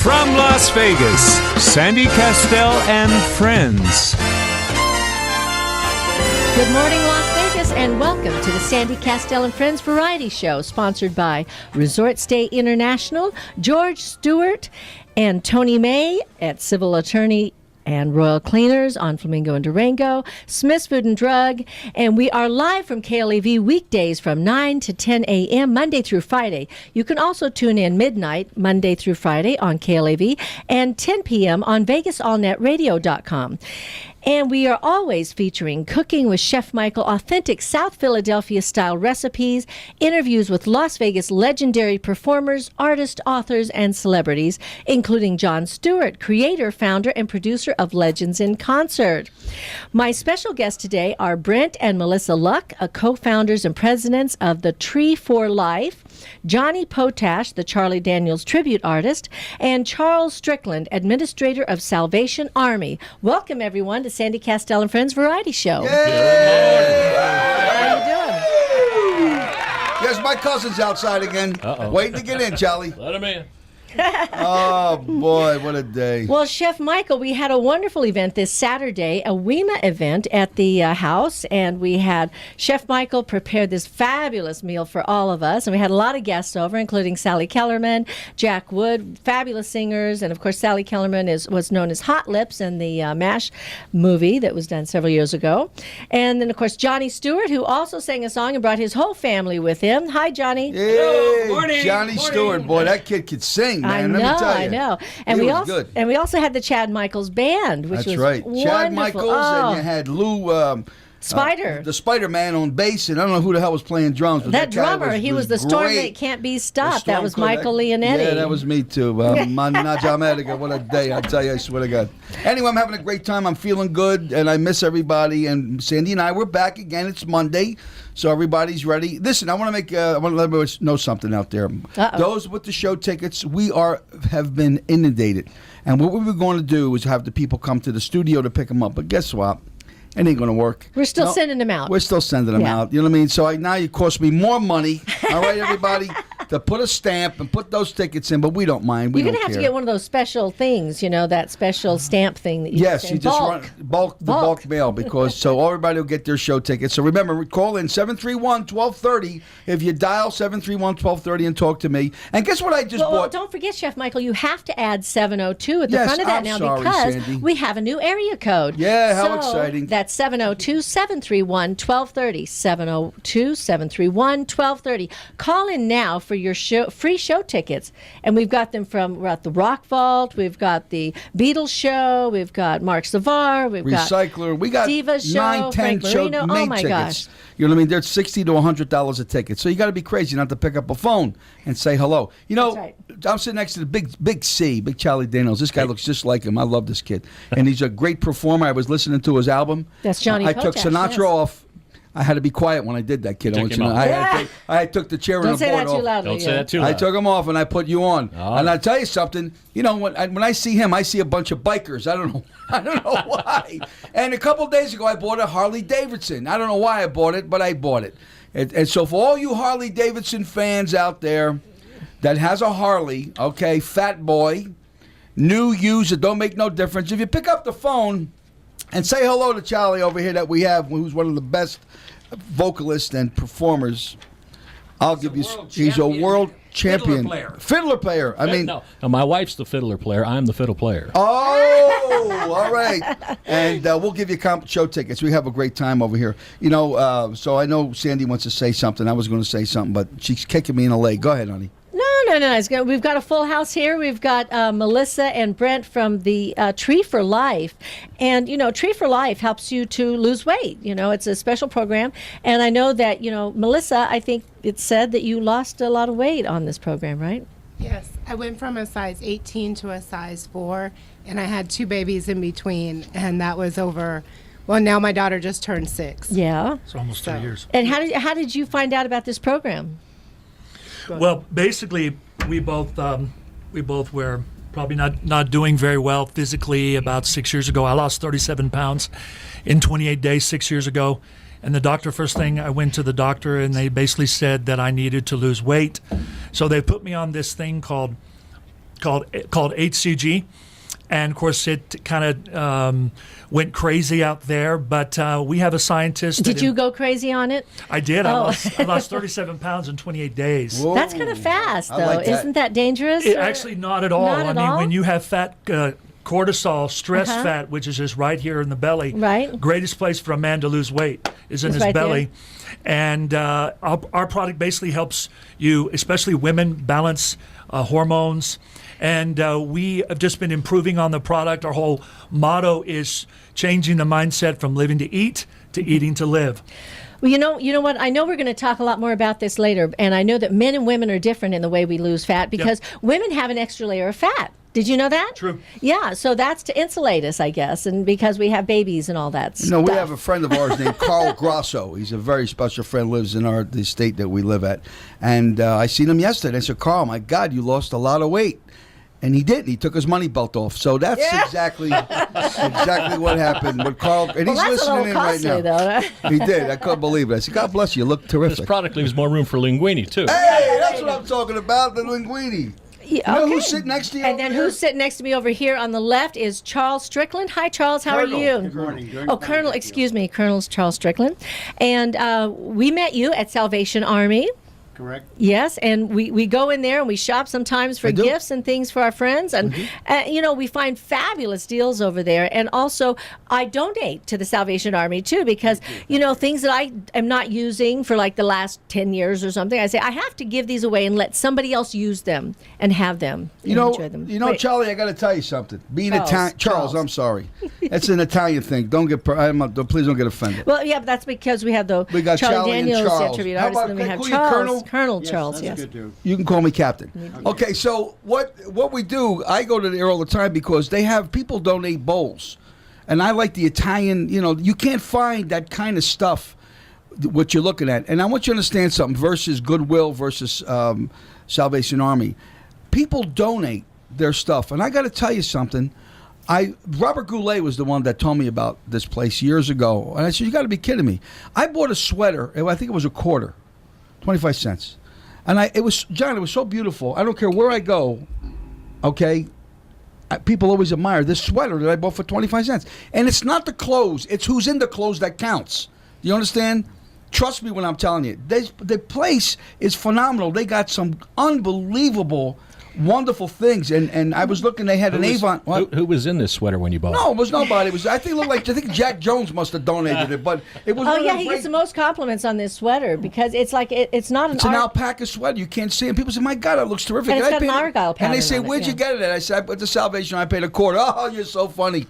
From Las Vegas, Sandy Kastel and friends. Good morning, Las Vegas, and welcome to the Sandy Kastel and Friends Variety Show, sponsored by Resort Stay International, George Stewart, and Tony May at Civil Attorney and Royal Cleaners on Flamingo and Durango, Smith's Food and Drug, and we are live from KLAV weekdays from 9 to 10 a.m. Monday through Friday. You can also tune in midnight Monday through Friday on KLAV and 10 p.m. on VegasAllNetRadio.com. And we are always featuring Cooking with Chef Michael, authentic South Philadelphia-style recipes, interviews with Las Vegas legendary performers, artists, authors, and celebrities, including Jon Stewart, creator, founder, and producer of Legends in Concert. My special guests today are Brent and Melissa Luck, co-founders and presidents of the Tree for Life, Johnny Potash, the Charlie Daniels tribute artist, and Charles Strickland, administrator of Salvation Army. Welcome, everyone, to Sandy Kastel and Friends Variety Show. Yay! How you doing? Yes, my cousin's outside again. Waiting to get in, Charlie. Let him in. Oh, boy, what a day. Well, Chef Michael, we had a wonderful event this Saturday, a WEMA event at the house, and we had Chef Michael prepare this fabulous meal for all of us, and we had a lot of guests over, including Sally Kellerman, Jack Wood, fabulous singers, and of course Sally Kellerman was known as Hot Lips in the MASH movie that was done several years ago. And then, of course, Johnny Stewart, who also sang a song and brought his whole family with him. Hi, Johnny. Hey, Hello, morning. Johnny Stewart, boy, that kid could sing, man. Let me tell you. I know. And He we was also good. and we also had the Chad Michaels band, which That's was right. wonderful. Chad Michaels, and you had Lou Spider. the Spider-Man on bass, and I don't know who the hell was playing drums. But that guy drummer, he was the storm great. that can't be The stopped. That Storm was Code, Michael Leonetti. Yeah, that was me too. Naja America, what a day, I tell you, I swear to God. Anyway, I'm having a great time. I'm feeling good, and I miss everybody. And Sandy and I, we're back again. It's Monday, so everybody's ready. Listen, I want to let everyone know something out there. Uh-oh. Those with the show tickets, we have been inundated. And what we were going to do is have the people come to the studio to pick them up. But guess what? It ain't going to work. We're still sending them out. We're still sending them Yeah. out. You know what I mean? So now it costs me more money, all right, everybody, to put a stamp and put those tickets in, but we don't mind. We You're don't going to have care. to get one of those special things, that special stamp thing that you Yes, send. you just Bulk. run the bulk mail because so everybody will get their show tickets. So remember, call in 731-1230 if you dial 731-1230 and talk to me. And guess what I just Well, bought? don't forget, Chef Michael, you have to add 702 at the Yes, front of that I'm now sorry, because Sandy. we have a new area code. Yeah, how So exciting. That's 702-731-1230. 702-731-1230. Call in now for your free show tickets. And we've got them we're at the Rock Vault, we've got the Beatles show, we've got Mark Savar, we've got Recycler. We got Diva show, 9, 10 Frank show Marino. main Oh, my tickets. gosh. You know what I mean? They're $60 to $100 a ticket. So you got to be crazy not to pick up a phone and say hello. You know, That's right. I'm sitting next to the big C, Big Charlie Daniels. This guy looks just like him. I love this kid. And he's a great performer. I was listening to his album. That's Johnny I took Potash, Sinatra yes. off. I had to be quiet when I did that, kid. I Took want you him to know. off. I took the chair Don't and the say board that too off. loudly. Don't say that too I loud. took him off and I put you on. Oh. And I'll tell you something. You know, when I see him, I see a bunch of bikers. I don't know why. And a couple days ago, I bought a Harley Davidson. I don't know why I bought it, but I bought it. And so for all you Harley Davidson fans out there that has a Harley, okay, fat boy, new, used, it don't make no difference. If you pick up the phone and say hello to Charlie over here that we have, who's one of the best vocalists and performers, I'll give you. He's a world champion. Fiddler player. I mean, no, my wife's the fiddler player. I'm the fiddle player. oh, all right. And we'll give you show tickets. We have a great time over here. You know, so I know Sandy wants to say something. I was going to say something, but she's kicking me in the leg. Go ahead, honey. No. We've got a full house here. We've got Melissa and Brent from the Tree for Life. And, Tree for Life helps you to lose weight. It's a special program. And I know that, Melissa, I think it said that you lost a lot of weight on this program, right? Yes, I went from a size 18 to a size 4, and I had 2 babies in between, and that was over. Well, now my daughter just turned 6. Yeah. It's almost 2 years. And how did you find out about this program? Well, basically, we both were probably not doing very well physically about 6 years ago. I lost 37 pounds in 28 days 6 years ago. And the doctor, first thing, I went to the doctor, and they basically said that I needed to lose weight. So they put me on this thing called called HCG. And of course, it kind of went crazy out there. But we have a scientist. Did you go crazy on it? I did. Oh. I lost 37 pounds in 28 days. Whoa. That's kind of fast, I though. like that. Isn't that dangerous? Actually, not at all. Not at all? When you have fat, cortisol, stress fat, which is just right here in the belly. Right. Greatest place for a man to lose weight is in It's his right belly. And our product basically helps you, especially women, balance hormones. And we have just been improving on the product. Our whole motto is changing the mindset from living to eat to eating to live. Well, you know what? I know we're going to talk a lot more about this later, and I know that men and women are different in the way we lose fat because women have an extra layer of fat. Did you know that? True. Yeah, so that's to insulate us, I guess, and because we have babies and all that stuff. No, we have a friend of ours named Carl Grosso. He's a very special friend, lives in the state that we live at. And I seen him yesterday. I said, Carl, my God, you lost a lot of weight. And he did. He took his money belt off. So that's exactly what happened with Carl. And he's that's listening in right costly, now. Though. He did. I couldn't believe it. I said, God bless you. You look This terrific. product leaves more room for linguine, too. Hey, that's what I'm talking about, the linguine. Yeah, You know okay. who's sitting next to you And over then there? who's sitting next to me over here on the left is Charles Strickland. Hi, Charles. How Colonel. are you? Good morning. Doing Oh, fine, Colonel. thank you. Excuse me. Colonel's Charles Strickland. And we met you at Salvation Army. Correct. Yes, and we go in there and we shop sometimes for I do. gifts and things for our friends, and we find fabulous deals over there. And also, I donate to the Salvation Army too because things that I am not using for like the last 10 years or something. I say I have to give these away and let somebody else use them and have them. You and know, enjoy them. you know, Wait. Charlie. I got to tell you something. Being Charles. Italian, Charles. I'm sorry. It's an Italian thing. Don't get. Please don't get offended. Well, yeah, but that's because we have the We got Charlie and Daniels Charles. tribute How artist, about and then we have call you Charles, Colonel? Charles. That's Yes. good too. You can call me Captain. Okay, so what we do, I go to there all the time because they have people donate bowls. And I like the Italian, you can't find that kind of stuff, what you're looking at. And I want you to understand something versus Goodwill versus Salvation Army. People donate their stuff. And I got to tell you something. Robert Goulet was the one that told me about this place years ago. And I said, you got to be kidding me. I bought a sweater. I think it was a quarter, 25 cents. And it was so beautiful. I don't care where I go, okay? People always admire this sweater that I bought for 25 cents. And it's not the clothes. It's who's in the clothes that counts. Do you understand? Trust me when I'm telling you. The place is phenomenal. They got some unbelievable, wonderful things. And I was looking, they had an Avon. What? Who was in this sweater when you bought No, it? it was nobody. I think Jack Jones must have donated it, but it was. Oh one yeah, of the he great- gets the most compliments on this sweater because it's like it's not an It's an art. alpaca sweater. You can't see it. People say, "My God, it looks terrific." And it's I got an paid- argyle And pattern they say, on it, "Where'd you yeah. get it at?" I said, "I put the Salvation. I paid a quarter." Oh, you're so funny.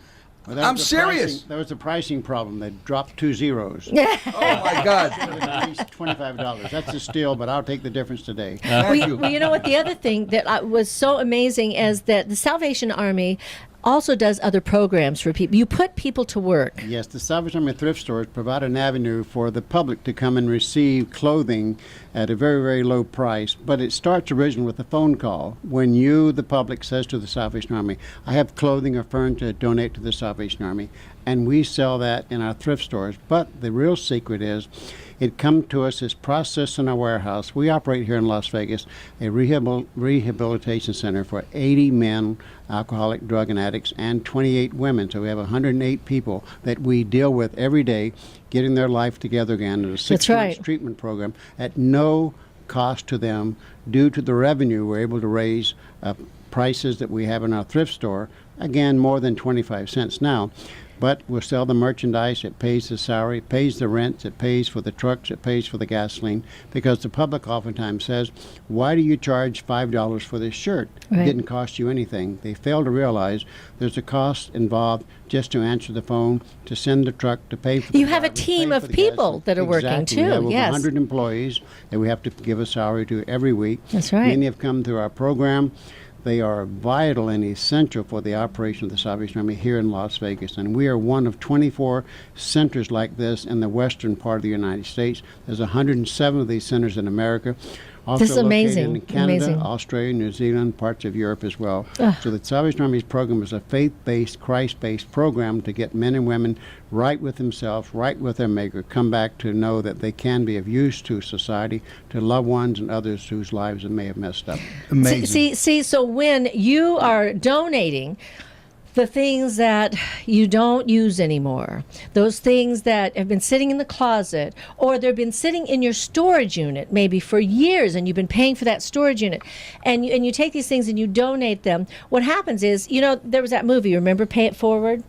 Well, that I'm was a serious. pricing- That was a pricing problem. They dropped 2 zeros. Oh my God. At least $25. That's a steal, but I'll take the difference today. Thank you. Well, you know what? The other thing that was so amazing is that the Salvation Army also does other programs for people. You put people to work. Yes, the Salvation Army thrift stores provide an avenue for the public to come and receive clothing at a very, very low price. But it starts originally with a phone call. When you, the public, says to the Salvation Army, I have clothing or furniture to donate to the Salvation Army, and we sell that in our thrift stores. But the real secret is it comes to us as processed in our warehouse. We operate here in Las Vegas a rehabilitation center for 80 men, alcoholic, drug, and addicts, and 28 women. So we have 108 people that we deal with every day, getting their life together again in a 6 right. months treatment program at no cost to them due to the revenue we're able to raise prices that we have in our thrift store, again, more than 25 cents now. But we'll sell the merchandise, it pays the salary, it pays the rent, it pays for the trucks, it pays for the gasoline, because the public oftentimes says, why do you charge $5 for this shirt? Right. It didn't cost you anything. They fail to realize there's a cost involved just to answer the phone, to send the truck, to pay for the You have a driver, to team pay of for the people gasoline. that are working, Exactly. too, We have over yes. 100 employees that we have to give a salary to every week. That's right. Many have come through our program. They are vital and essential for the operation of the Salvation Army here in Las Vegas. And we are one of 24 centers like this in the western part of the United States. There's 107 of these centers in America. Also This is amazing. located in Canada, Amazing. Australia, New Zealand, parts of Europe as well. So the Salvation Army's program is a faith-based, Christ-based program to get men and women right with themselves, right with their Maker, come back to know that they can be of use to society, to loved ones and others whose lives may have messed up. Amazing. See, so when you are donating the things that you don't use anymore, those things that have been sitting in the closet, or they've been sitting in your storage unit maybe for years, and you've been paying for that storage unit, and you take these things and you donate them, what happens is, there was that movie, remember, Pay It Forward?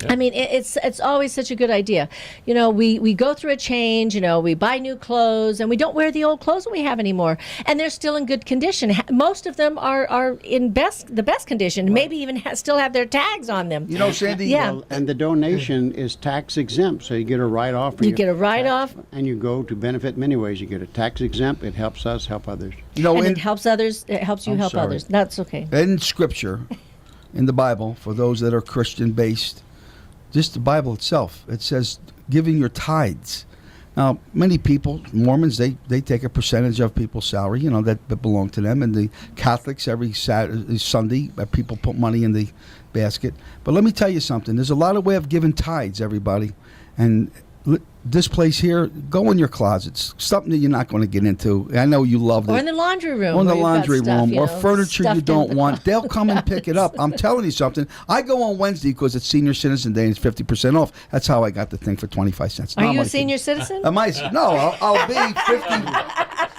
I mean, it's always such a good idea. We go through a change, we buy new clothes, and we don't wear the old clothes that we have anymore. And they're still in good condition. Most of them are in the best condition, right. Maybe even still have their tags on them. Sandy? Yeah. Well, and the donation is tax exempt, so you get a write-off. You get a write-off. And you go to benefit in many ways. You get a tax exempt. It helps us help others. And it helps others. It helps you help others. That's okay. In Scripture, in the Bible, for those that are Christian-based, just the Bible itself, it says giving your tithes. Now, many people, Mormons, they take a percentage of people's salary, that belong to them. And the Catholics, every Sunday, people put money in the basket. But let me tell you something. There's a lot of way of giving tithes, everybody. And this place here, go in your closets. Something that you're not going to get into. I know you love it. Or in the laundry room. Or in the where you've got laundry stuff, room. Or furniture you don't want. They'll come and pick it up. I'm telling you something. I go on Wednesday because it's Senior Citizen Day and it's 50% off. That's how I got the thing for 25 cents. Are you a senior citizen? No, I'll be 50.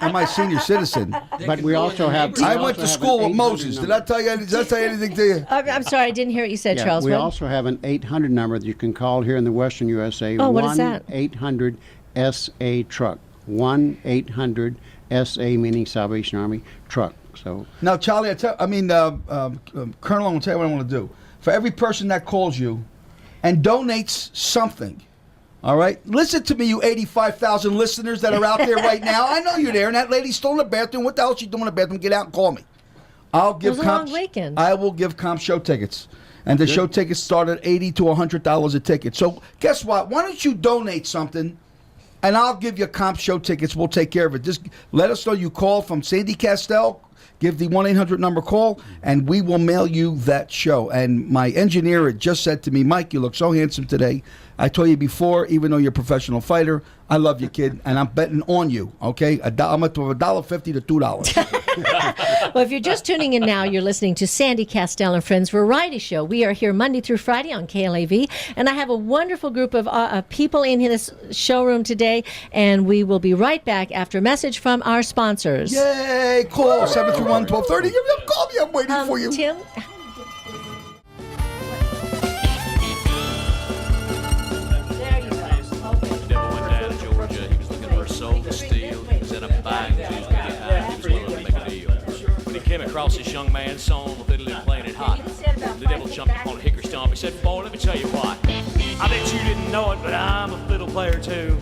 Am I a senior citizen? But we also have... I went to school with Moses. Did that tell you anything to you? I'm sorry, I didn't hear what you said, Yeah, Charles. we What? also have an 800 number that you can call here in the Western USA. Oh, what is that? 1-800-SA-TRUCK. 1-800-SA, meaning Salvation Army, truck. So Now, Charlie, Colonel, I'm going to tell you what I want to do. For every person that calls you and donates something, all right? Listen to me, you 85,000 listeners that are out there right now. I know you're there, and that lady's still in the bathroom. What the hell is she doing in the bathroom? Get out and call me. I'll give It was a long weekend. I will give comp show tickets. And the show tickets start at $80 to $100 a ticket. So guess what? Why don't you donate something, and I'll give you comp show tickets. We'll take care of it. Just let us know you call from Sandy Kastel. Give the 1-800 number call, and we will mail you that show. And my engineer had just said to me, Mike, you look so handsome today. I told you before, even though you're a professional fighter, I love you, kid, and I'm betting on you, okay? I'm up to $1.50 to $2. Well, if you're just tuning in now, you're listening to Sandy Kastel and Friends Variety Show. We are here Monday through Friday on KLAV, and I have a wonderful group of people in this showroom today, and we will be right back after a message from our sponsors. Yay! Call 731-1230. Call me. I'm waiting for you. Tim? The devil went down to Georgia. He was looking for a soul to steal. He was in a bag to his many times. He was willing to make a deal. When he came across this young man's song, the fiddle and playing it hot. The devil jumped upon a hickory stump. He said, boy, let me tell you what. I bet you didn't know it, but I'm a fiddle player too.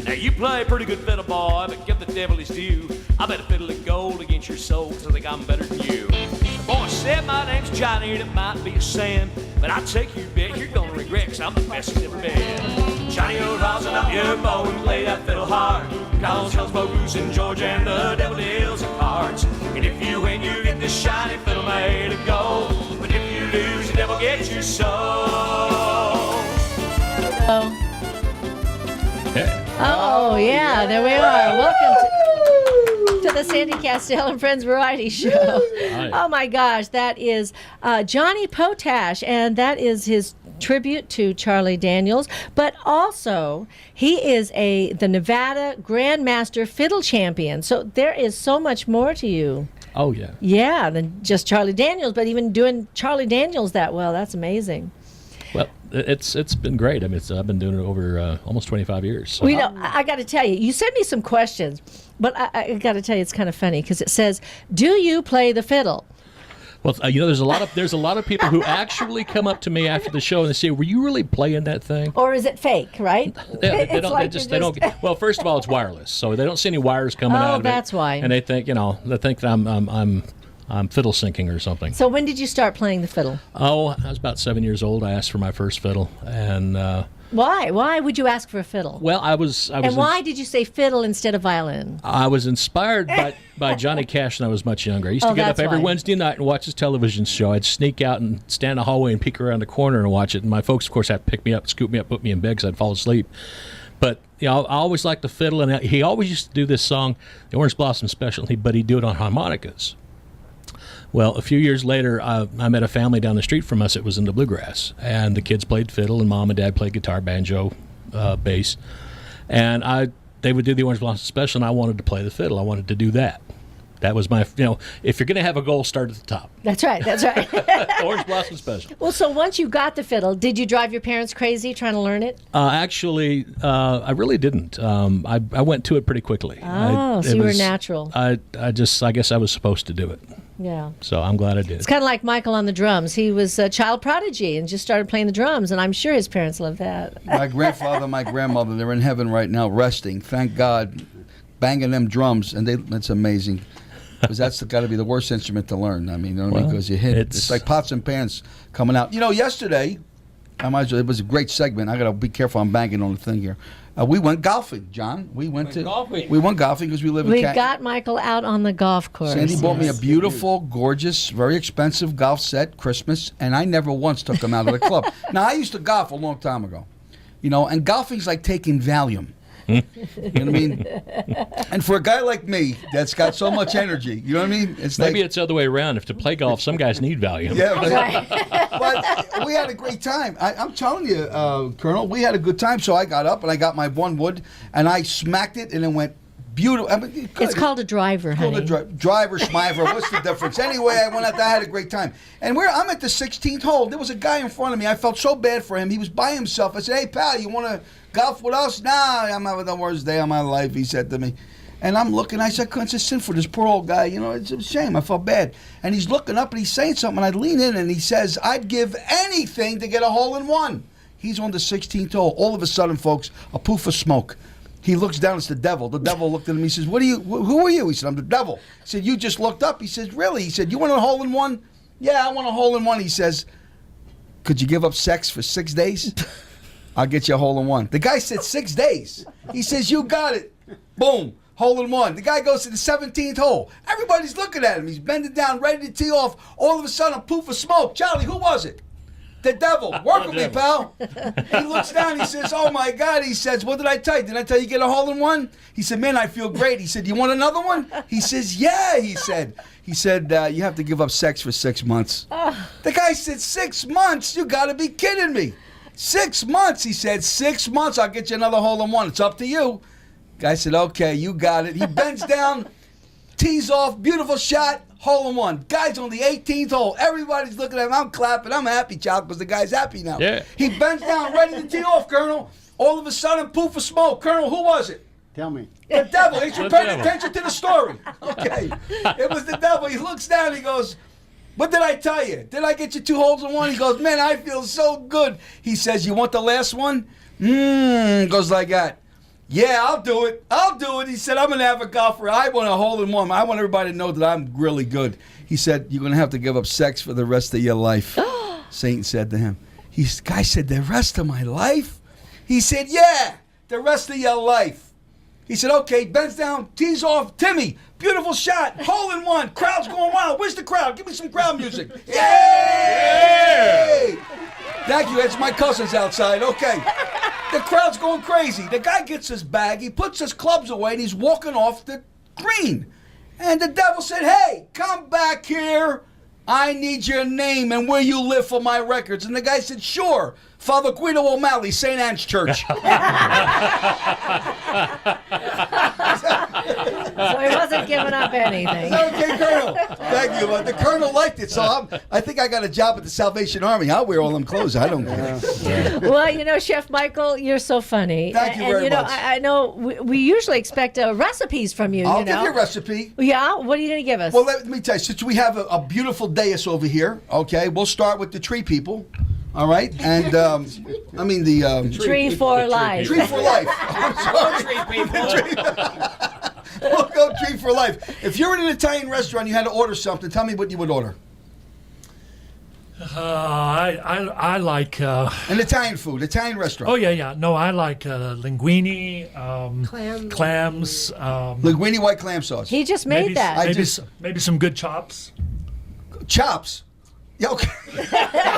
Now you play a pretty good fiddle, boy, but give the devil his due. I bet a fiddle of gold against your soul, 'cause I think I'm better than you. The boy said my name's Johnny, and it might be a sin, but I take you bet you're gonna regret, 'cause I'm the best that's ever been. Johnny, oh, rosin up your bow and play that fiddle hard, 'cause hell's broke loose in Georgia and the devil deals the cards. And if you win, you get this shiny fiddle made of gold, but if you lose, the devil gets your soul. Oh, yeah, there we are. Welcome to the Sandy Kastel and Friends Variety Show. Hi. Oh, my gosh, that is Johnny Potash, and that is his tribute to Charlie Daniels, but also he is the Nevada Grandmaster Fiddle Champion, so there is so much more to you. Oh, yeah. Yeah, than just Charlie Daniels, but even doing Charlie Daniels that well, that's amazing. Well, it's been great. I mean, I've been doing it over almost 25 years. So. Well, you know, I got to tell you, you sent me some questions, but I got to tell you, it's kind of funny because it says, "Do you play the fiddle?" Well, there's a lot of people who actually come up to me after the show and they say, "Were you really playing that thing?" Or is it fake? Right? They It's don't. like They don't. Well, first of all, it's wireless, so they don't see any wires coming out of it. that's why. And they think, that I'm fiddle syncing or something. So when did you start playing the fiddle? Oh, I was about 7 years old. I asked for my first fiddle, and Why? Why would you ask for a fiddle? Well, I was and why did you say fiddle instead of violin? I was inspired by Johnny Cash when I was much younger. I used to get up every Wednesday night and watch his television show. I'd sneak out and stand in the hallway and peek around the corner and watch it. And my folks, of course, had to pick me up, scoop me up, put me in bed because I'd fall asleep. But I always liked the fiddle, and he always used to do this song, the Orange Blossom Special, but he'd do it on harmonicas. Well, a few years later, I met a family down the street from us that was into bluegrass, and the kids played fiddle, and Mom and Dad played guitar, banjo, bass, and they would do the Orange Blossom Special, and I wanted to play the fiddle. I wanted to do that. That was my, if you're going to have a goal, start at the top. That's right. Orange Blossom Special. Well, so once you got the fiddle, did you drive your parents crazy trying to learn it? Actually, I really didn't. I went to it pretty quickly. So you were natural. I guess I was supposed to do it. Yeah. So I'm glad I did. It's kind of like Michael on the drums. He was a child prodigy and just started playing the drums, and I'm sure his parents loved that. My grandfather, my grandmother, they're in heaven right now, resting. Thank God, banging them drums, and that's amazing. Because that's got to be the worst instrument to learn. I mean, you know what I mean? Because you hit it's like pots and pans coming out. Yesterday, it was a great segment. I got to be careful. I'm banging on the thing here. We went golfing, John. We went golfing. We went golfing because we live in. We got Michael out on the golf course. Sandy bought me a beautiful, gorgeous, very expensive golf set, Christmas, and I never once took him out of the club. Now I used to golf a long time ago, and golfing's like taking Valium. You know what I mean? And for a guy like me that's got so much energy, you know what I mean? It's it's the other way around. If to play golf, some guys need Valium. Yeah, but we had a great time. I'm telling you, Colonel, we had a good time. So I got up and I got my one wood and I smacked it and it went beautiful. I mean, it's called a driver, honey. It's called a driver, schmiver. What's the difference? Anyway, I went out there. I had a great time. And I'm at the 16th hole. There was a guy in front of me. I felt so bad for him. He was by himself. I said, "Hey, pal, you want to golf with us?" "Nah, I'm having the worst day of my life," he said to me. And I'm looking. I said, "I couldn't just sit for this poor old guy. It's a shame. I felt bad." And he's looking up and he's saying something. And I lean in and he says, "I'd give anything to get a hole in one." He's on the 16th hole. All of a sudden, folks, a poof of smoke. He looks down. It's the devil. The devil looked at him. He says, who are you? He said, "I'm the devil." He said, "You just looked up." He says, "Really?" He said, "You want a hole in one?" "Yeah, I want a hole in one." He says, "Could you give up sex for 6 days?" "I'll get you a hole in one." The guy said 6 days. He says, "You got it." Boom. Hole in one. The guy goes to the 17th hole. Everybody's looking at him. He's bending down, ready to tee off. All of a sudden, a poof of smoke. "Charlie, who was it?" "The devil. Work with me, pal." He looks down. He says, "Oh, my God." He says, "What did I tell you? Did I tell you get a hole in one?" He said, "Man, I feel great." He said, "You want another one?" He says, "Yeah," he said. He said, "You have to give up sex for 6 months." The guy said, 6 months? You got to be kidding me. 6 months. He said, 6 months, I'll get you another hole in one. It's up to you. Guy said, "Okay, you got it." He bends down, tees off, beautiful shot, hole in one. Guy's on the 18th hole. Everybody's looking at him. I'm clapping. I'm happy, child, because the guy's happy now. Yeah. He bends down, ready to tee off, Colonel. All of a sudden, poof of smoke. "Colonel, who was it?" Tell me. "The devil." He should pay attention to the story. Okay. It was the devil. He looks down. He goes, "What did I tell you? Did I get you 2 holes in one?" He goes, "Man, I feel so good." He says, "You want the last one?" Goes like that. "Yeah, I'll do it. I'll do it." He said, "I'm an avid golfer. I want a hole in one. I want everybody to know that I'm really good." He said, "You're going to have to give up sex for the rest of your life." Satan said to him. Guy said, "The rest of my life?" He said, "Yeah, the rest of your life." He said, "Okay," bends down, tees off. "Timmy, beautiful shot, hole in one. Crowd's going wild. Where's the crowd? Give me some crowd music." Yay! Thank you. It's my cousins outside. Okay. The crowd's going crazy. The guy gets his bag. He puts his clubs away, and he's walking off the green. And the devil said, "Hey, come back here. I need your name and where you live for my records." And the guy said, "Sure. Father Guido O'Malley, St. Anne's Church." So he wasn't giving up anything. Okay, Colonel. Thank you. The Colonel liked it, so I think I got a job at the Salvation Army. I'll wear all them clothes. I don't care. Well, Chef Michael, you're so funny. Thank you very much. I know we usually expect recipes from you. I'll give you a recipe. Yeah? What are you going to give us? Well, let me tell you, since we have a beautiful dais over here, okay, we'll start with the tree people. All right, and the Tree for Life. Tree for Life. I'm sorry. Tree people. We'll go Tree for Life. If you're in an Italian restaurant, you had to order something. Tell me what you would order. I like. And Italian food, Italian restaurant. Oh yeah. No, I like linguine, clams. Linguine white clam sauce. He just made maybe, that. Maybe some good chops. Chops. Yeah, okay.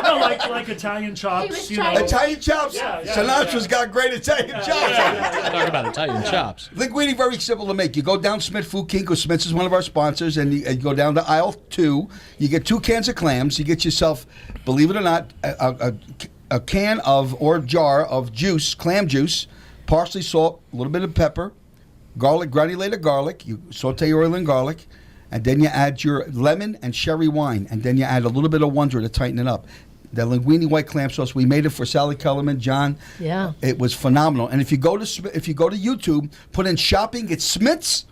No, like Italian chops. Italian chops. Sinatra's got great Italian chops. Talk about Italian chops. Linguine, very simple to make. You go down Smith Food King, because Smith's is one of our sponsors, and you go down to aisle 2. You get 2 cans of clams. You get yourself, believe it or not, a can of or jar of juice, clam juice, parsley, salt, a little bit of pepper, garlic, granulated garlic. You saute your oil and garlic. And then you add your lemon and sherry wine, and then you add a little bit of Wonder to tighten it up. The linguine white clam sauce, we made it for Sally Kellerman, John. Yeah, it was phenomenal. And if you go to YouTube, put in "shopping at Smith's,"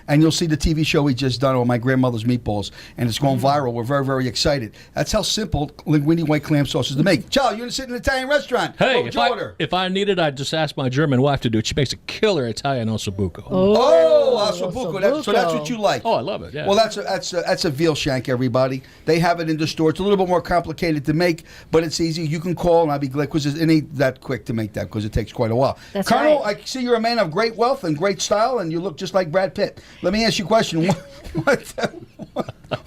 and you'll see the TV show we just done on my grandmother's meatballs, and it's going viral. We're very, very excited. That's how simple linguine white clam sauce is to make. Charlie, you're gonna sit in an Italian restaurant. Hey, order? if I needed, I'd just ask my German wife to do it. She makes a killer Italian ossobuco. Ossobuco. So that's what you like. Oh, I love it. Yeah. Well, that's a veal shank, everybody. They have it in the store. It's a little bit more complicated to make, but it's easy. You can call, and I'll be glad, because it ain't that quick to make that, because it takes quite a while. That's Colonel, right. I see you're a man of great wealth and great style, and you look just like Brad Pitt. Let me ask you a question.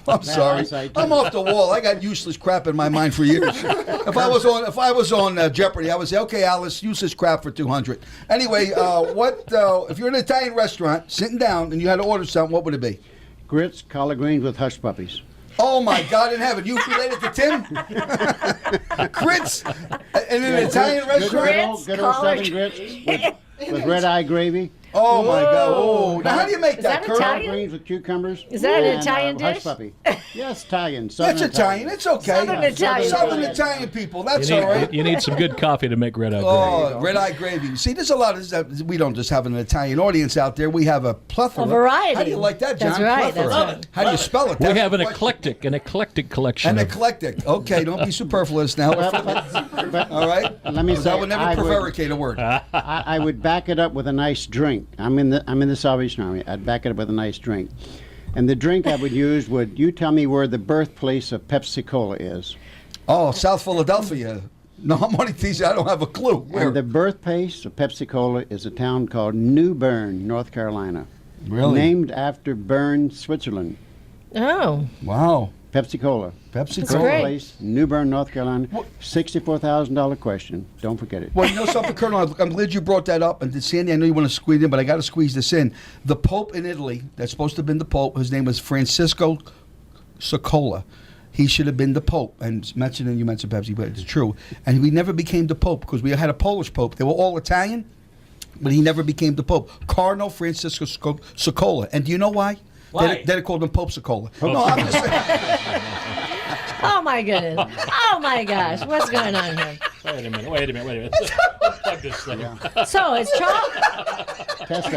I'm sorry. I'm off the wall. I got useless crap in my mind for years. If I was on Jeopardy, I would say, okay, Alice, useless crap for 200. Anyway, if you're in an Italian restaurant, sitting down, and you had to order something, what would it be? Grits, collard greens with hush puppies. Oh my God in heaven! You related to Tim? Grits in an Italian restaurant. Good old Southern grits with red eye gravy. Oh my God! Oh, now how do you make that? Collard greens with cucumbers. Is that an Italian dish? Hush puppy. Yes, Italian. That's Italian. It's okay. Southern Italian people. That's all right. You need some good coffee to make red eye gravy. Oh, red eye gravy. See, there's a lot of. We don't just have an Italian audience out there. We have a plethora. A variety. How do you like that, John? That's right. Plethora. That's right. How do you spell it? We That's have the an question. eclectic collection. An eclectic. Okay, don't be superfluous now. All right. Let me say, I would never prevaricate a word. I would back it up with a nice drink. I'm in the Salvation Army. I'd back it up with a nice drink. And the drink I would use would, you tell me where the birthplace of Pepsi Cola is. Oh, South Philadelphia. No, I'm only teasing. I don't have a clue. Where? And the birthplace of Pepsi Cola is a town called New Bern, North Carolina. Really? Named after Bern, Switzerland. Oh. Wow. Pepsi Cola. Pepsi Cola. Great. Place, New Bern, North Carolina. $64,000 question. Don't forget it. Well, you know something, Colonel? I'm glad you brought that up. And Sandy, I know you want to squeeze in, but I got to squeeze this in. The Pope in Italy, that's supposed to have been the Pope, his name was Francisco Cicola. He should have been the Pope. And you mentioned Pepsi, but it's true. And he never became the Pope because we had a Polish Pope. They were all Italian, but he never became the Pope. Cardinal Francisco Cicola. And do you know why? Why? They called him Pope Cicola. No, I'm just saying. Oh my goodness. Oh my gosh. What's going on here? Wait a minute. Plug this thing. So it's Charles. Test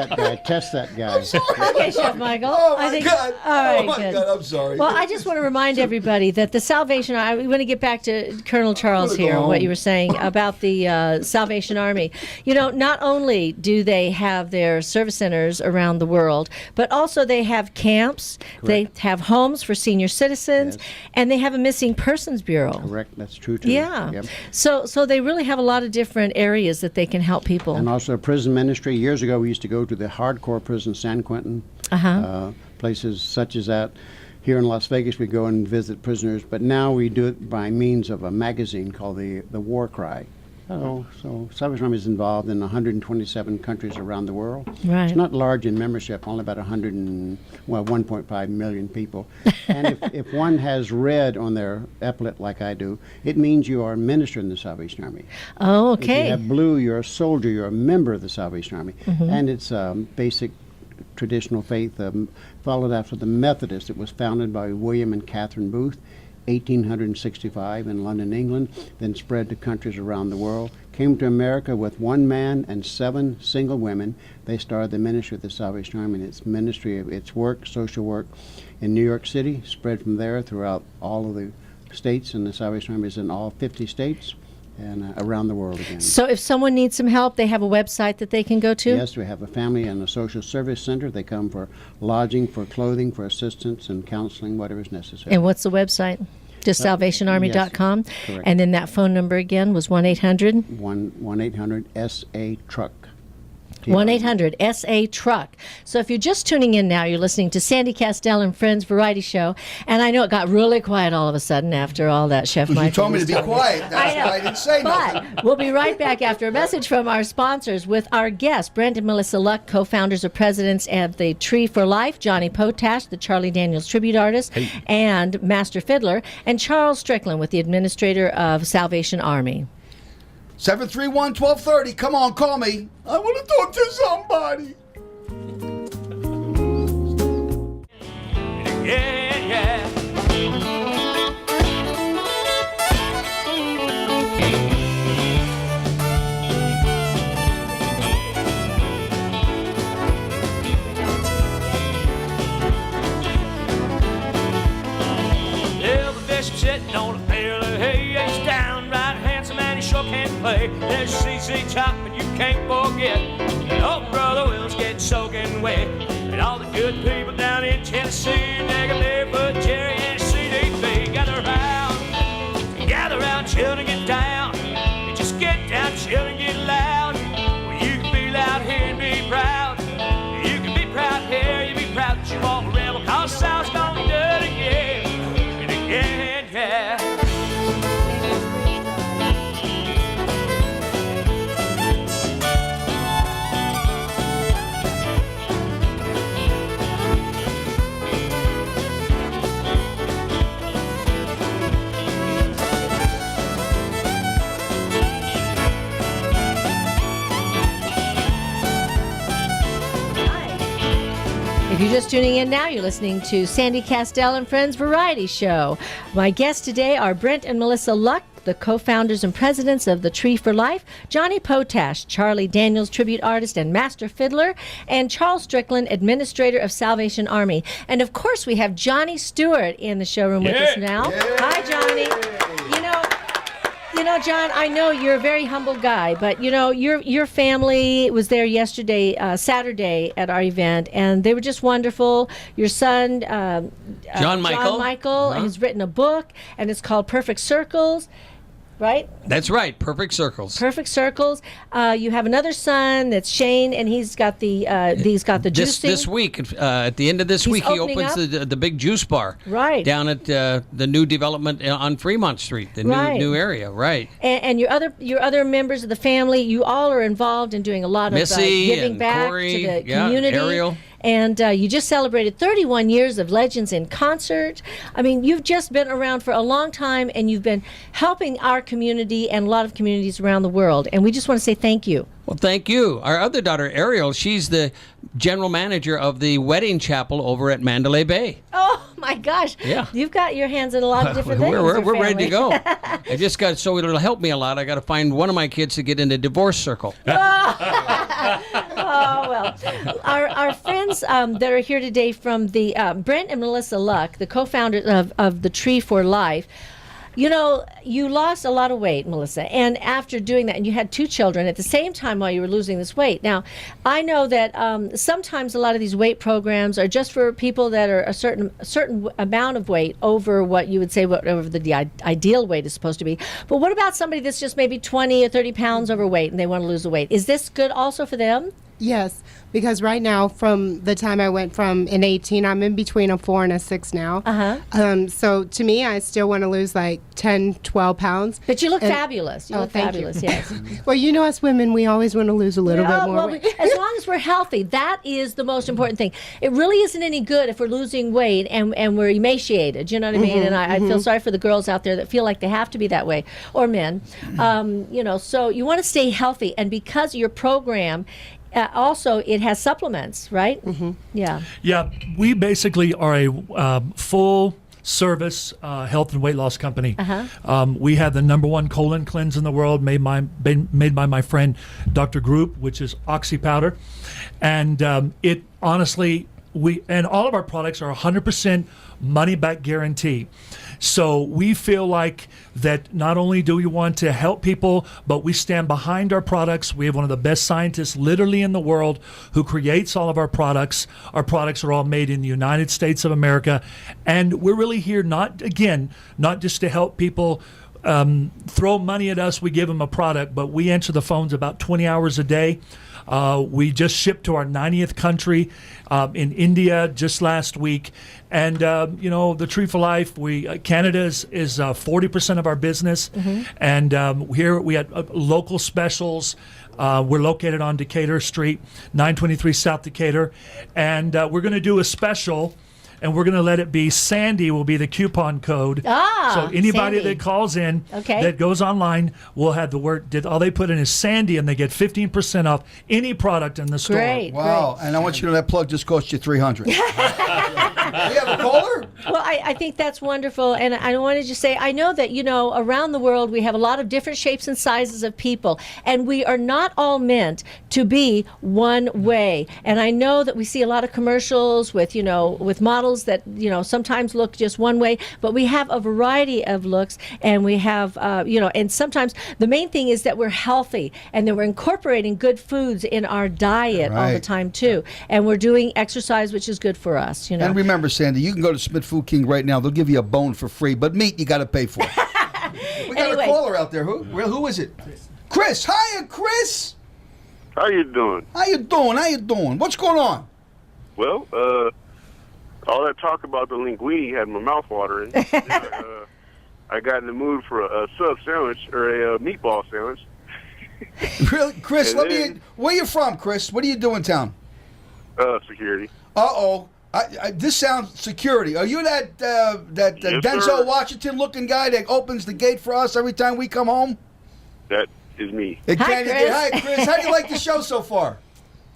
that guy. Okay, Chef Michael. Oh my God. All right, oh my good. God, I'm sorry. Well, I just want to remind everybody that the Salvation Army, we want to get back to Colonel Charles here, what you were saying about the Salvation Army. You know, not only do they have their service centers around the world, but also they have camps, they have homes for senior citizens, and they have a missing persons bureau. Correct. That's true, too. Yeah. Yep. So they really have a lot of different areas that they can help people. And also prison ministry. Years ago, we used to go to the hardcore prison, San Quentin, places such as that. Here in Las Vegas, we go and visit prisoners, but now we do it by means of a magazine called the War Cry. So Salvation Army is involved in 127 countries around the world. Right. It's not large in membership, only about 1.5 million people. And if one has red on their epaulet like I do, it means you are a minister in the Salvation Army. Oh, If okay. you have blue, you're a soldier, you're a member of the Salvation Army. And it's basic traditional faith followed after the Methodist. It was founded by William and Catherine Booth, 1865 in London, England, then spread to countries around the world. Came to America with one man and 7 single women. They started the ministry of the Salvation Army, and its ministry of its work, social work, in New York City, spread from there throughout all of the states, and the Salvation Army is in all 50 states and around the world again. So if someone needs some help, they have a website that they can go to? Yes, we have a family and a social service center. They come for lodging, for clothing, for assistance and counseling, whatever is necessary. And what's the website? Just salvationarmy.com. Yes, correct. And then that phone number again was 1-800? 1-800-SA-TRUCK. 1-800-SA-TRUCK. So if you're just tuning in now, you're listening to Sandy Kastel and Friends Variety Show. And I know it got really quiet all of a sudden after all that, Chef Michael. You told me to was be talking. quiet. That's I know. why I didn't say nothing. But we'll be right back after a message from our sponsors with our guests, Brent and Melissa Luck, co-founders or presidents of the Tree for Life, Johnny Potash, the Charlie Daniels tribute artist, and master fiddler, and Charles Strickland with the administrator of Salvation Army. 731-1230. Come on, call me. I want to talk to somebody. Yeah, yeah. Yeah, the bishop sitting on a bale of hay. He's downright handsome and he sure can play. There's CC Top, and you can't forget. And old brother Will's getting soaking wet. And all the good people down in Tennessee, Nigga Barefoot, Jerry, and CDB, gather round, children, get down. And just get down, children, get loud. Well, you can be loud here and be proud. You can be proud here, you be proud that you all a rebel, cause South's gonna do it again. And again, yeah. If you're just tuning in now, you're listening to Sandy Kastel and Friends Variety Show. My guests today are Brent and Melissa Luck, the co-founders and presidents of the Tree for Life, Johnny Potash, Charlie Daniels tribute artist and master fiddler, and Charles Strickland, administrator of Salvation Army. And of course, we have Johnny Stewart in the showroom with us now. Hi, Johnny. You know, John, I know you're a very humble guy, but you know, your family was there yesterday, Saturday, at our event, and they were just wonderful. Your son, John Michael, has written a book, and it's called Perfect Circles. Right? That's right. Perfect Circles. Perfect Circles. You have another son that's Shane, and he's got the juicing. This week, at the end of this week, he opens the big juice bar. Right. Down at the new development on Fremont Street, the new area. Right. And your other members of the family, you all are involved in doing a lot of giving back Corey, to the community. Ariel. And you just celebrated 31 years of Legends in Concert. I mean, you've just been around for a long time, and you've been helping our community and a lot of communities around the world. And we just want to say thank you. Well, thank you. Our other daughter, Ariel, she's the general manager of the wedding chapel over at Mandalay Bay. Oh, my gosh. Yeah. You've got your hands in a lot of different things. We're ready to go. I just got, so it'll help me a lot, I got to find one of my kids to get in the divorce circle. Oh, well. Our friends that are here today from the Brent and Melissa Luck, the co-founders of the Tree for Life. You know, you lost a lot of weight, Melissa, and after doing that, and you had 2 children at the same time while you were losing this weight. Now, I know that sometimes a lot of these weight programs are just for people that are a certain amount of weight over what you would say whatever the ideal weight is supposed to be. But what about somebody that's just maybe 20 or 30 pounds overweight and they want to lose the weight? Is this good also for them? Yes, because right now, from the time I went from an 18, I'm in between a 4 and a 6 now. So to me, I still want to lose like 10, 12 pounds. But you look fabulous. You look thank fabulous, you. yes. Well, you know us women, we always want to lose a little bit more weight. As long as we're healthy, that is the most important thing. It really isn't any good if we're losing weight and we're emaciated, you know what I mean? And I feel sorry for the girls out there that feel like they have to be that way, or men. You know, so you want to stay healthy, and because your program also, it has supplements, right? Yeah. Yeah, we basically are a full service health and weight loss company. We have the #1 colon cleanse in the world, made by my friend Dr. Group, which is oxy powder, and it honestly, and all of our products are 100% money back guarantee. So we feel like that not only do we want to help people, but we stand behind our products. We have one of the best scientists literally in the world who creates all of our products. Our products are all made in the United States of America. And we're really here not just to help people throw money at us. We give them a product, but we answer the phones about 20 hours a day. We just shipped to our 90th country in India just last week. And, the Tree for Life, Canada is 40% of our business. And here we had local specials. We're located on Decatur Street, 923 South Decatur. And we're going to do a special. And we're going to let it be Sandy will be the coupon code. So anybody Sandy. that calls in that goes online will have the word. All they put in is Sandy, and they get 15% off any product in the store. Great. Wow. Great. And I want you to know that plug just cost you $300. We have a caller? Well, I think that's wonderful. And I wanted to say, I know that, around the world we have a lot of different shapes and sizes of people. And we are not all meant to be one way. And I know that we see a lot of commercials with models that sometimes look just one way, but we have a variety of looks, and we have and sometimes the main thing is that we're healthy and that we're incorporating good foods in our diet all the time too, and we're doing exercise, which is good for us. And remember, Sandy, you can go to Smith Food King right now. They'll give you a bone for free, but meat you got to pay for. We got a caller out there. Who is it? Chris. Hiya, Chris. How you doing? How you doing? What's going on? Well, all that talk about the linguine had my mouth watering. I got in the mood for a sub sandwich or a meatball sandwich. Really, Chris? Where you from, Chris? What do you do in town? Security. This sounds security. Are you that Yes, Denzel sir. Washington looking guy that opens the gate for us every time we come home? That is me. Hi, Chris. Hi, Chris. How do you like the show so far?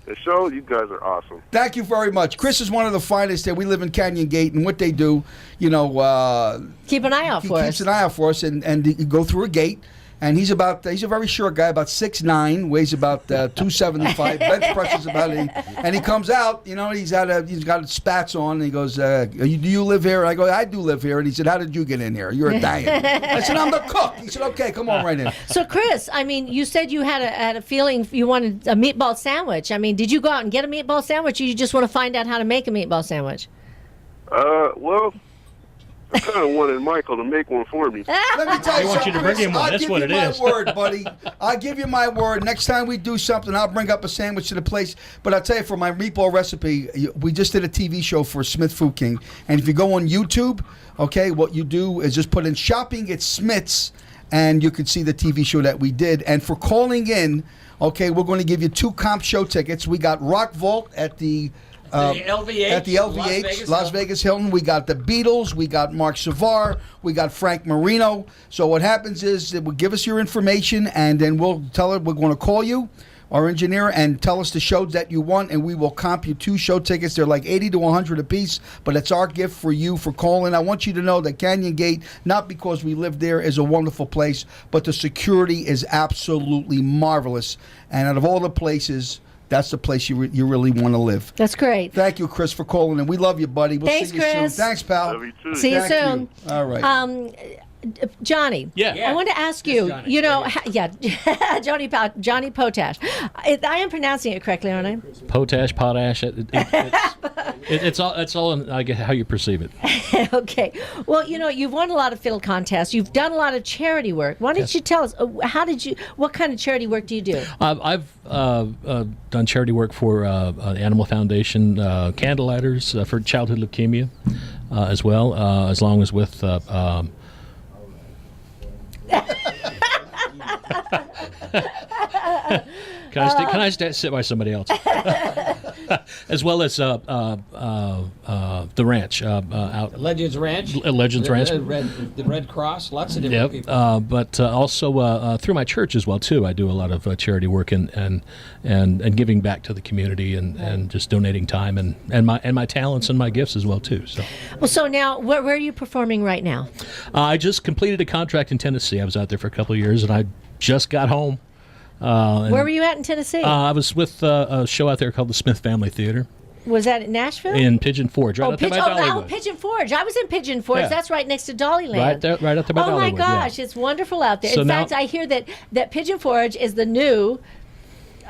The show, you guys are awesome. Thank you very much. Chris is one of the finest there. We live in Canyon Gate, and what they do, keep an eye out he for keeps us. an eye out for us, and you go through a gate. And he's a very short guy, about 6'9", weighs about 275, bench presses about 80. And he comes out, he's got spats on, and he goes, do you live here? And I go, I do live here. And he said, how did you get in here? You're Italian. I said, I'm the cook. He said, okay, come on right in. So, Chris, you said you had a feeling you wanted a meatball sandwich. Did you go out and get a meatball sandwich, or you just want to find out how to make a meatball sandwich? Well, I kind of wanted Michael to make one for me. Let me tell you want something, you to bring Chris. him one. I'll That's give what you it my is. word, buddy. I'll give you my word. Next time we do something, I'll bring up a sandwich to the place. But I'll tell you, for my meatball recipe, we just did a TV show for Smith Food King. And if you go on YouTube, okay, what you do is just put in shopping at Smith's, and you can see the TV show that we did. And for calling in, okay, we're going to give you 2 comp show tickets. We got Rock Vault at the LVH, at the LVH, Las Vegas Hilton. We got the Beatles. We got Mark Savar. We got Frank Marino. So what happens is they will give us your information, and then we'll tell her we're going to call you, our engineer, and tell us the shows that you want, and we will comp you 2 show tickets. They're like $80 to $100 a piece, but it's our gift for you for calling. I want you to know that Canyon Gate, not because we live there, is a wonderful place, but the security is absolutely marvelous. And out of all the places, that's the place you really want to live. That's great. Thank you, Chris, for calling, and we love you, buddy. We'll Thanks, see you Chris. soon. Thanks, pal. Love you too. See you Thank soon. you. All right. Johnny. Yeah. I want to ask you. Johnny Potash. I am pronouncing it correctly, aren't I? Potash. It's all in how you perceive it. Okay. Well, you've won a lot of fiddle contests. You've done a lot of charity work. Why don't you tell us what kind of charity work do you do? I've done charity work for the Animal Foundation, Candlelighters for childhood leukemia, as well, as long as with. Can I sit by somebody else? As well as the ranch out. Legends Ranch. Legends Ranch. The Red Cross. Lots of different people. But also through my church as well too. I do a lot of charity work and giving back to the community and just donating time and my talents and my gifts as well too. So now where are you performing right now? I just completed a contract in Tennessee. I was out there for a couple of years and I just got home. Where were you at in Tennessee? I was with a show out there called the Smith Family Theater. Was that in Nashville? In Pigeon Forge, right out there by Dollywood. Pigeon Forge. I was in Pigeon Forge. Yeah. That's right next to Dollyland. Right out there by Dollywood. Oh my gosh, it's wonderful out there. So in now- fact, I hear that Pigeon Forge is the new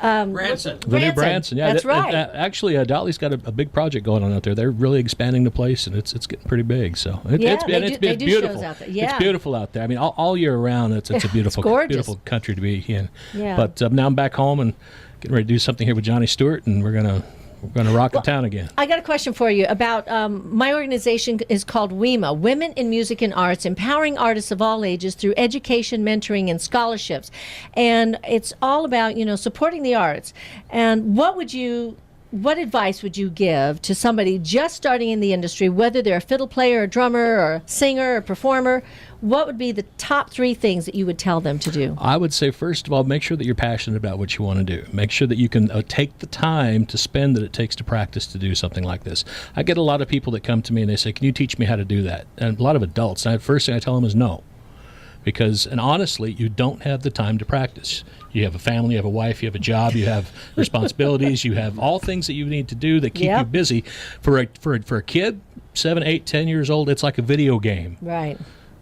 Branson. The new Branson, yeah. That's right. Actually, Dolly's got a big project going on out there. They're really expanding the place, and it's getting pretty big. So Yeah, it's they do beautiful. shows out there. Yeah. It's beautiful out there. I mean, all year round, it's a beautiful, gorgeous. beautiful country to be in. Yeah. But now I'm back home and getting ready to do something here with Johnny Stewart, and we're gonna rock the town again. I got a question for you about my organization is called WEMA, Women in Music and Arts, empowering artists of all ages through education, mentoring, and scholarships. And it's all about, supporting the arts. And what advice would you give to somebody just starting in the industry, whether they're a fiddle player, a drummer, or a singer, or performer? What would be the top 3 things that you would tell them to do? I would say, first of all, make sure that you're passionate about what you want to do. Make sure that you can take the time to spend that it takes to practice to do something like this. I get a lot of people that come to me and they say, can you teach me how to do that? And a lot of adults, and the first thing I tell them is no. And honestly, you don't have the time to practice. You have a family, you have a wife, you have a job, you have responsibilities, you have all things that you need to do that keep you busy. For a kid, 7, 8, 10 years old, it's like a video game. Right.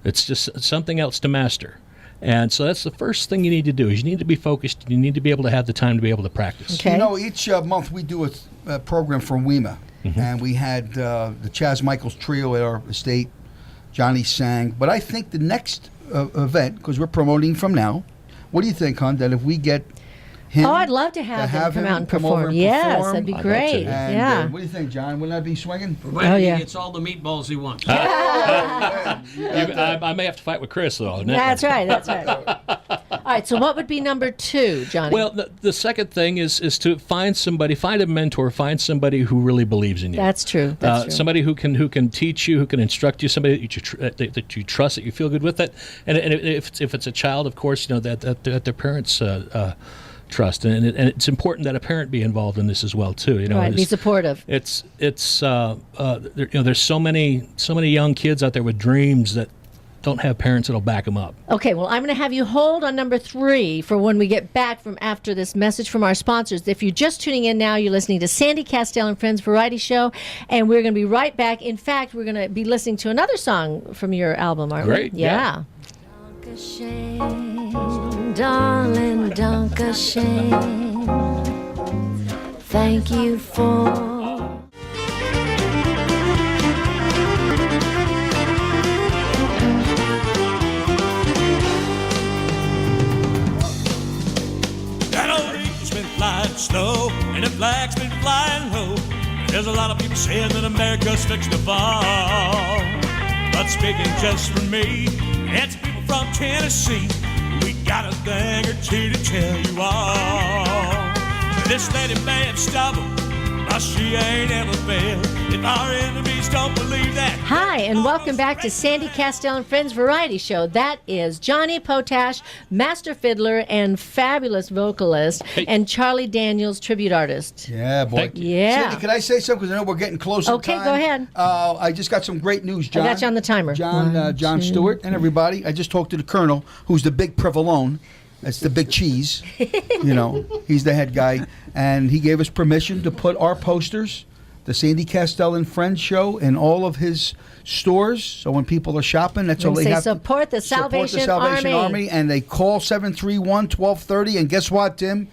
It's just something else to master. And so that's the first thing you need to do is you need to be focused. You need to be able to have the time to be able to practice. Okay. Each month we do a program from WEMA. And we had the Chaz Michaels Trio at our estate. Johnny sang. But I think the next event, because we're promoting from now, what do you think, hon, that if we get him... Oh, I'd love to have him come out and come over perform. and Yes, perform? that'd be I'd love to. great. And, Yeah. what do you think, John? Wouldn't that be swinging? Provided yeah. he gets all the meatballs he wants. I may have to fight with Chris, though. on that That's one. right. That's right. All right. So, what would be number 2, Johnny? Well, the second thing is to find a mentor, find somebody who really believes in you. That's true. That's true. Somebody who can teach you, who can instruct you, somebody that you trust, that you feel good with it. And if it's a child, of course, that their parents trust, and it's important that a parent be involved in this as well too. Right, be supportive. There's so many young kids out there with dreams that don't have parents that'll back them up. Okay, well, I'm going to have you hold on number 3 for when we get back from after this message from our sponsors. If you're just tuning in now, you're listening to Sandy Kastel and Friends Variety Show, and we're going to be right back. In fact, we're going to be listening to another song from your album, aren't we? Great, yeah. Don't shame, darling, don't shame. Thank you for that old eagle's been flying slow, and the flag's been flying low. There's a lot of people saying that America's fixed to fall, but speaking just for me and some people from Tennessee, we got a thing or two to tell you all. This lady may have stumbled, but she ain't ever failed. If our enemies don't believe that. Hi, and welcome back to Sandy Kastel and Friends Variety Show. That is Johnny Potash, master fiddler and fabulous vocalist, and Charlie Daniels, tribute artist. Yeah, boy. Yeah. Sandy, can I say something? Because I know we're getting close in Okay, time. go ahead. I just got some great news, John. I got you on the timer. John Stewart and everybody. I just talked to the Colonel, who's the big provolone. That's the big cheese. He's the head guy. And he gave us permission to put our posters, the Sandy Kastel and Friends show, in all of his stores. So when people are shopping, that's all they have. Support the Salvation Army. And they call 731-1230. And guess what, Tim?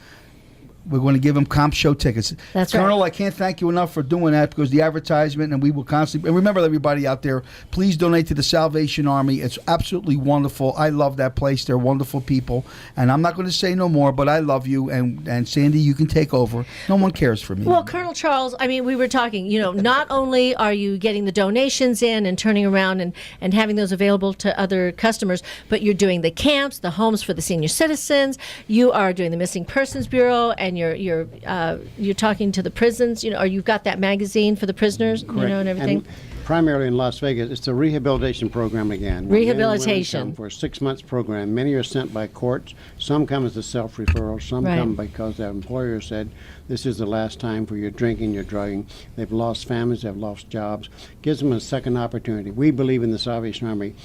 We're going to give them comp show tickets. That's Colonel, right. I can't thank you enough for doing that, because the advertisement, and we will constantly. And remember, everybody out there, please donate to the Salvation Army. It's absolutely wonderful. I love that place. They're wonderful people. And I'm not going to say no more, but I love you. And Sandy, you can take over. No one cares for me. Well, Colonel Charles, we were talking, not only are you getting the donations in and turning around and having those available to other customers, but you're doing the camps, the homes for the senior citizens. You are doing the Missing Persons Bureau, and you're talking to the prisons, or you've got that magazine for the prisoners, Correct. and everything. And primarily in Las Vegas, it's a rehabilitation program again. Where men and women Rehabilitation. come for a 6-month program. Many are sent by courts. Some come as a self-referral. Some Right. come because their employer said, this is the last time for your drinking, your drugging. They've lost families, they've lost jobs. Gives them a second opportunity. We believe in the Salvation Army.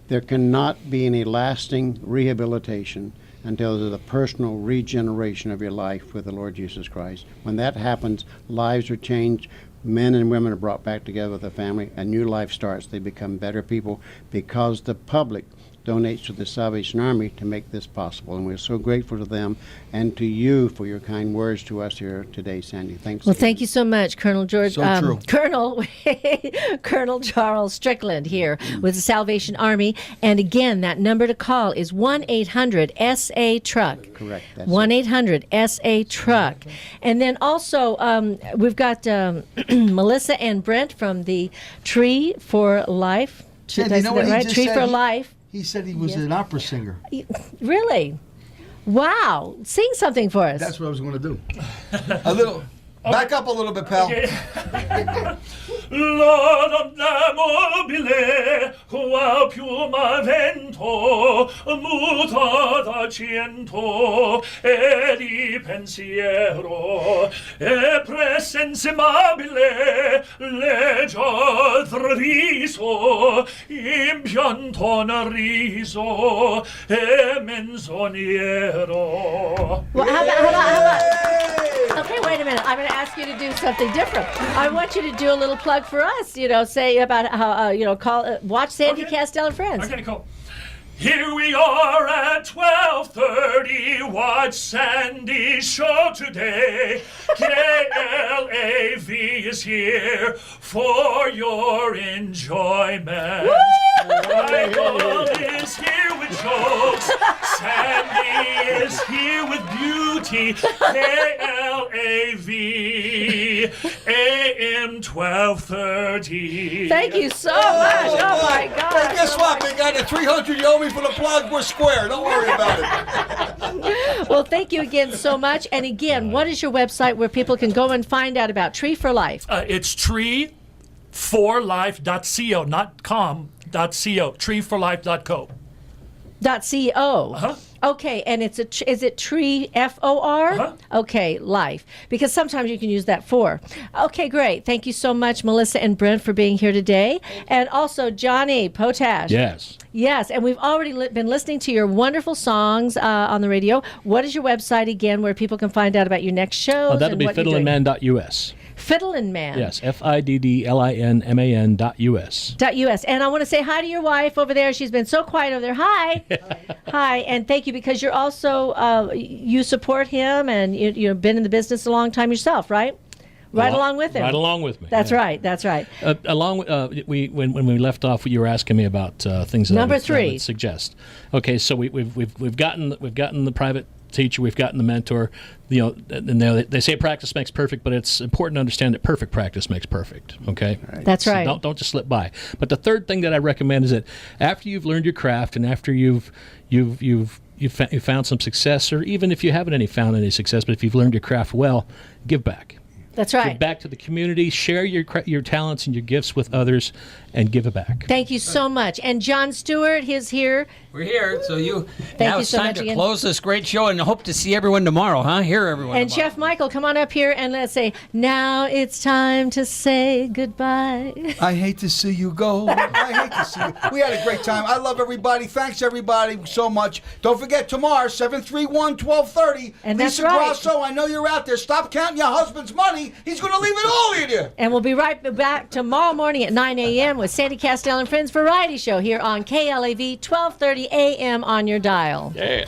There cannot be any lasting rehabilitation until there's a personal regeneration of your life with the Lord Jesus Christ. When that happens, lives are changed, Men and women are brought back together with a family. A new life starts. They become better people because the public donates to the Salvation Army to make this possible. And we're so grateful to them and to you for your kind words to us here today, Sandy. Thanks. Well, again. thank you so much, Colonel George. So true. Colonel Charles Strickland here with the Salvation Army. And again, that number to call is 1-800-SA-TRUCK. Correct. That's 1-800-SA-TRUCK. And then also, we've got Melissa and Brent from the Tree for Life. Sandy, Did I you say know what that he right? just Tree said? for Life. He said he was an opera singer. Really? Wow. Sing something for us. That's what I was going to do. A little. Back up a little bit, pal. La mobile, qua piuma vento, muta da ciento, e di pensiero, e presensimabile, leggia riso, impianto riso, e menzognero. Well, how about okay, wait a minute. I'm going to ask you to do something different. I want you to do a little plug for us. Say about how watch Sandy Kastel and Friends. Okay, cool. Here we are at 12:30. Watch Sandy's show today. KLAV is here for your enjoyment. Michael is here with jokes. Sandy is here with beauty. KLAV AM 12:30. Thank you so much. Oh my God. Hey, guess what? They got a 300 you owe me for the plug. We're square. Don't worry about it. Well, thank you again so much. And again, what is your website where people can go and find out about Tree for Life? It's treeforlife.co, not com.co. Treeforlife.co. .co. Okay, and is it Tree FOR? Okay, Life, because sometimes you can use that for. Okay, great. Thank you so much, Melissa and Brent, for being here today, and also Johnny Potash. Yes, and we've already been listening to your wonderful songs on the radio. What is your website again, where people can find out about your next shows? That'll be fiddlinman.us. Fiddlinman. Yes, FIDDLINMAN.us. .us. And I want to say hi to your wife over there. She's been so quiet over there. Hi. Hi, and thank you, because you're also, you support him, and you've been in the business a long time yourself, right? Right along with him. Right along with me. That's right. That's right. Along with when we left off, you were asking me about things that Number I would, three. I would suggest. Okay, so we've gotten the private teacher, we've gotten the mentor. They say practice makes perfect, but it's important to understand that perfect practice makes perfect. Okay, That's right. So don't just slip by. But the third thing that I recommend is that after you've learned your craft and after you've found some success, or even if you haven't found any success, but if you've learned your craft well, give back. That's right. Give back to the community, share your talents and your gifts with others, and give it back. Thank you so much. And John Stewart is here. We're here, so now you it's so time much to again. close this great show, and hope to see everyone tomorrow, huh? Hear everyone And tomorrow. Chef Michael, come on up here and let's say, now it's time to say goodbye. I hate to see you go. I hate to see you. We had a great time. I love everybody. Thanks, everybody, so much. Don't forget, tomorrow, 731-1230. And that's Lisa right. Grasso, I know you're out there. Stop counting your husband's money. He's going to leave it all in you. And we'll be right back tomorrow morning at 9 a.m. with Sandy Kastel and Friends Variety Show here on KLAV 1230 a.m. on your dial. Yeah.